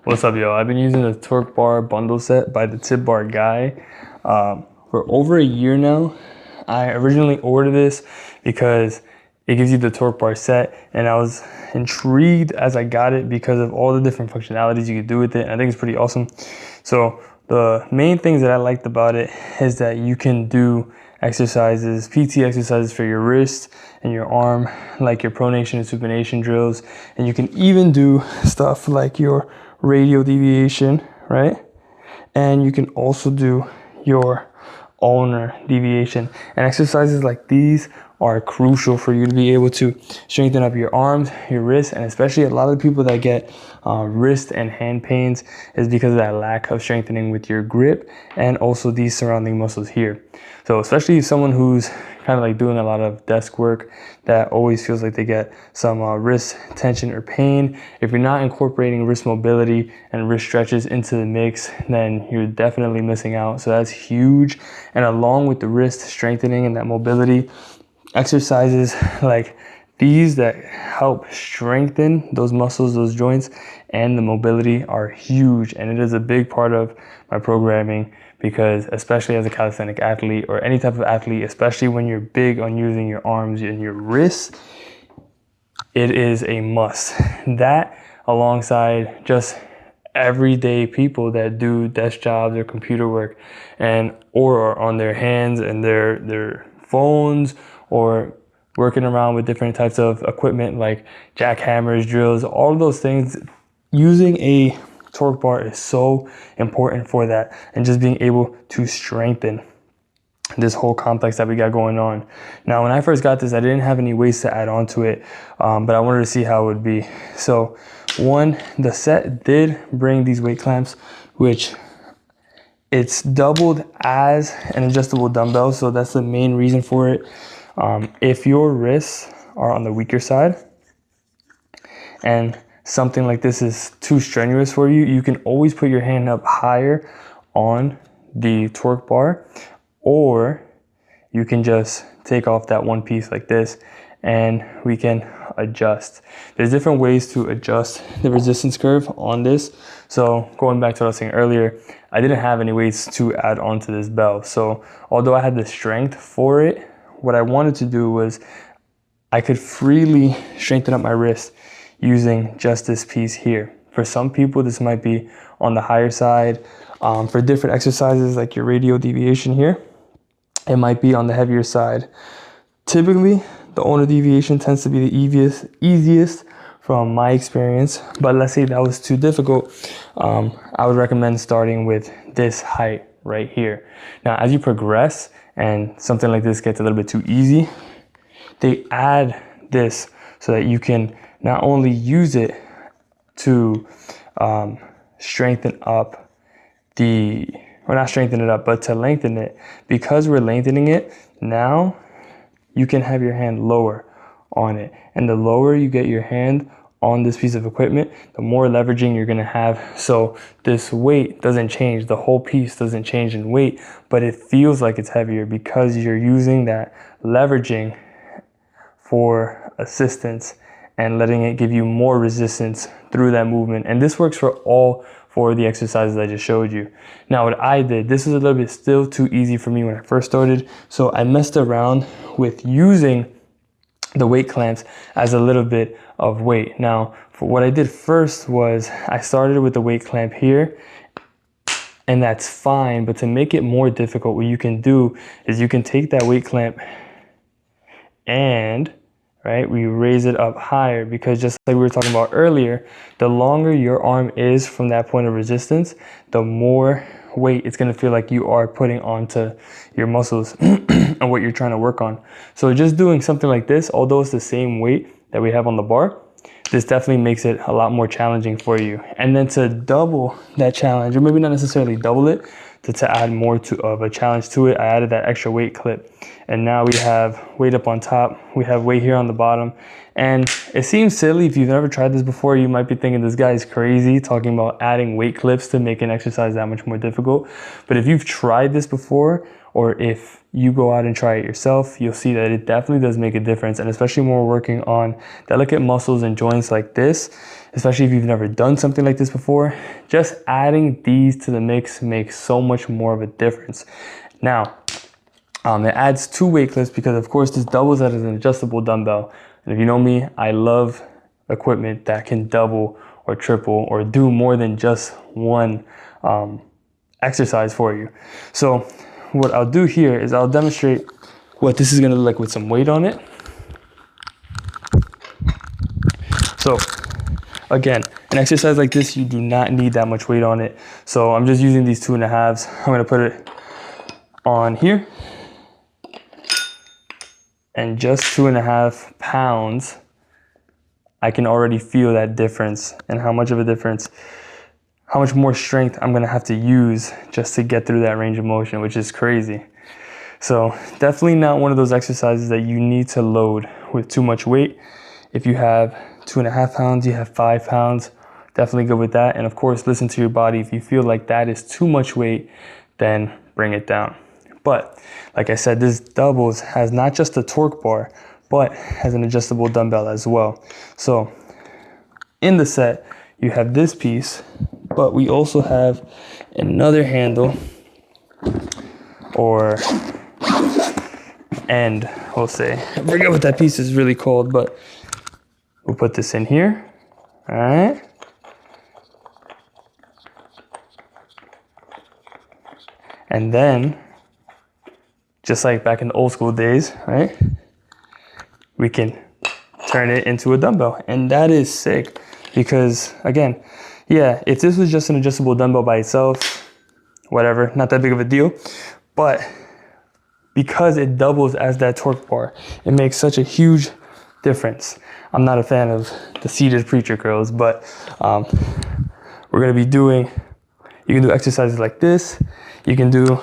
What's up, yo? I've been using the Torque Bar bundle set by the Tib Bar Guy for over a year now. I originally ordered this because it gives you the Torque Bar set, and I was intrigued as I got it because of all the different functionalities you could do with it, and I think it's pretty awesome. So the main things that I liked about it is that you can do exercises, PT exercises for your wrist and your arm, like your pronation and supination drills, and you can even do stuff like your radial deviation, right? And you can also do your ulnar deviation, and exercises like these are crucial for you to be able to strengthen up your arms, your wrists, and especially a lot of the people that get wrist and hand pains is because of that lack of strengthening with your grip and also these surrounding muscles here. So especially someone who's kind of like doing a lot of desk work that always feels like they get some wrist tension or pain. If you're not incorporating wrist mobility and wrist stretches into the mix, then you're definitely missing out. So that's huge. And along with the wrist strengthening and that mobility, exercises like these that help strengthen those muscles, those joints, and the mobility are huge. And it is a big part of my programming because especially as a calisthenic athlete or any type of athlete, especially when you're big on using your arms and your wrists, it is a must. That alongside just everyday people that do desk jobs or computer work and or are on their hands and their phones or working around with different types of equipment like jackhammers, drills, all of those things. Using a torque bar is so important for that, and just being able to strengthen this whole complex that we got going on. Now, when I first got this, I didn't have any weights to add on to it, but I wanted to see how it would be. So one, the set did bring these weight clamps, which it's doubled as an adjustable dumbbell. So that's the main reason for it. If your wrists are on the weaker side and something like this is too strenuous for you, you can always put your hand up higher on the torque bar, or you can just take off that one piece like this and we can adjust. There's different ways to adjust the resistance curve on this. So going back to what I was saying earlier, I didn't have any weights to add on to this bell. So although I had the strength for it, what I wanted to do was I could freely strengthen up my wrist using just this piece here. For some people, this might be on the higher side. For different exercises like your radial deviation here, it might be on the heavier side. Typically, the ulnar deviation tends to be the easiest from my experience, but let's say that was too difficult, I would recommend starting with this height right here. Now, as you progress and something like this gets a little bit too easy, they add this so that you can not only use it to strengthen up or not strengthen it up, but to lengthen it. Because we're lengthening it, now you can have your hand lower on it. And the lower you get your hand on this piece of equipment, the more leveraging you're gonna have. So this weight doesn't change, the whole piece doesn't change in weight, but it feels like it's heavier because you're using that leveraging for assistance and letting it give you more resistance through that movement. And this works for all four of the exercises I just showed you. Now, what I did, this was a little bit still too easy for me when I first started, so I messed around with using the weight clamps as a little bit of weight. Now, for what I did first was I started with the weight clamp here, and that's fine, but to make it more difficult, what you can do is you can take that weight clamp and we raise it up higher, because just like we were talking about earlier, the longer your arm is from that point of resistance, the more weight it's going to feel like you are putting onto your muscles and what you're trying to work on. So just doing something like this, although it's the same weight that we have on the bar, this definitely makes it a lot more challenging for you. And then to double that challenge, or maybe not necessarily double it, to add more of a challenge to it, I added that extra weight clip. And now we have weight up on top, we have weight here on the bottom. And it seems silly. If you've never tried this before, you might be thinking this guy is crazy talking about adding weight clips to make an exercise that much more difficult. But if you've tried this before, or if you go out and try it yourself, you'll see that it definitely does make a difference. And especially when we're working on delicate muscles and joints like this, especially if you've never done something like this before. Just adding these to the mix makes so much more of a difference. Now, it adds 2 weight clips because of course this doubles as an adjustable dumbbell. And if you know me, I love equipment that can double or triple or do more than just one exercise for you. So what I'll do here is I'll demonstrate what this is gonna look like with some weight on it. So again, an exercise like this, you do not need that much weight on it. So I'm just using these 2.5s. I'm gonna put it on here. And just 2.5 pounds, I can already feel that difference and how much of a difference, how much more strength I'm gonna have to use just to get through that range of motion, which is crazy. So definitely not one of those exercises that you need to load with too much weight. If you have 2.5 pounds, you have 5 pounds, definitely go with that. And of course, listen to your body. If you feel like that is too much weight, then bring it down. But like I said, this doubles has not just a torque bar, but has an adjustable dumbbell as well. So in the set, you have this piece, but we also have another handle or end, we'll say. I forget what that piece is really called, but we'll put this in here, all right? And then, just like back in the old school days, right? We can turn it into a dumbbell. And that is sick because again, yeah, if this was just an adjustable dumbbell by itself, whatever, not that big of a deal. But because it doubles as that torque bar, it makes such a huge difference. I'm not a fan of the seated preacher curls, but we're gonna be doing, you can do exercises like this. You can do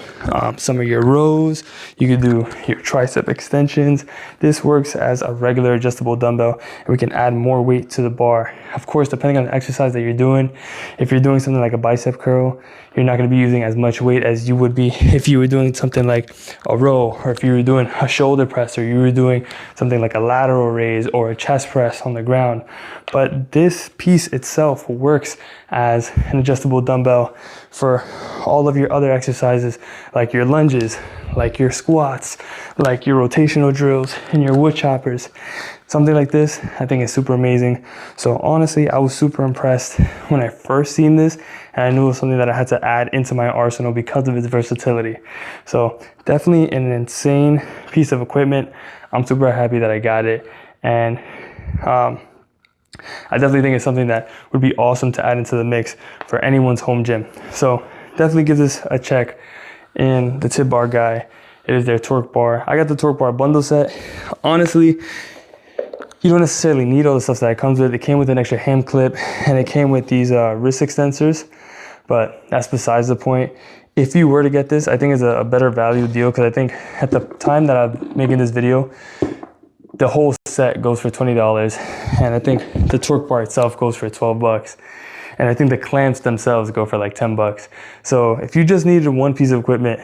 some of your rows. You can do your tricep extensions. This works as a regular adjustable dumbbell, and we can add more weight to the bar. Of course, depending on the exercise that you're doing, if you're doing something like a bicep curl, you're not gonna be using as much weight as you would be if you were doing something like a row, or if you were doing a shoulder press, or you were doing something like a lateral raise or a chest press on the ground. But this piece itself works as an adjustable dumbbell for all of your other exercises, like your lunges, like your squats, like your rotational drills and your wood choppers. Something like this, I think is super amazing. So honestly, I was super impressed when I first seen this, and I knew it was something that I had to add into my arsenal because of its versatility. So definitely an insane piece of equipment. I'm super happy that I got it. And I definitely think it's something that would be awesome to add into the mix for anyone's home gym. So definitely give this a check in the Tib Bar Guy. It is their torque bar. I got the torque bar bundle set. Honestly, you don't necessarily need all the stuff that it comes with. It came with an extra ham clip, and it came with these wrist extensors, but that's besides the point. If you were to get this, I think it's a better value deal, because I think at the time that I'm making this video, the whole set goes for $20, and I think the torque bar itself goes for 12 bucks. And I think the clamps themselves go for like 10 bucks. So if you just needed one piece of equipment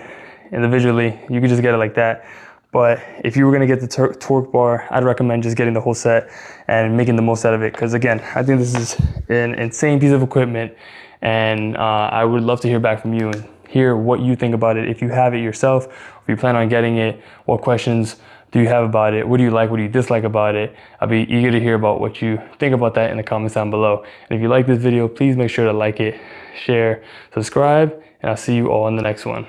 individually, you could just get it like that. But if you were gonna get the torque bar, I'd recommend just getting the whole set and making the most out of it. Because again, I think this is an insane piece of equipment, and I would love to hear back from you and hear what you think about it. If you have it yourself, if you plan on getting it, what questions do you have about it? What do you like? What do you dislike about it? I'll be eager to hear about what you think about that in the comments down below. And if you like this video, please make sure to like it, share, subscribe, and I'll see you all in the next one.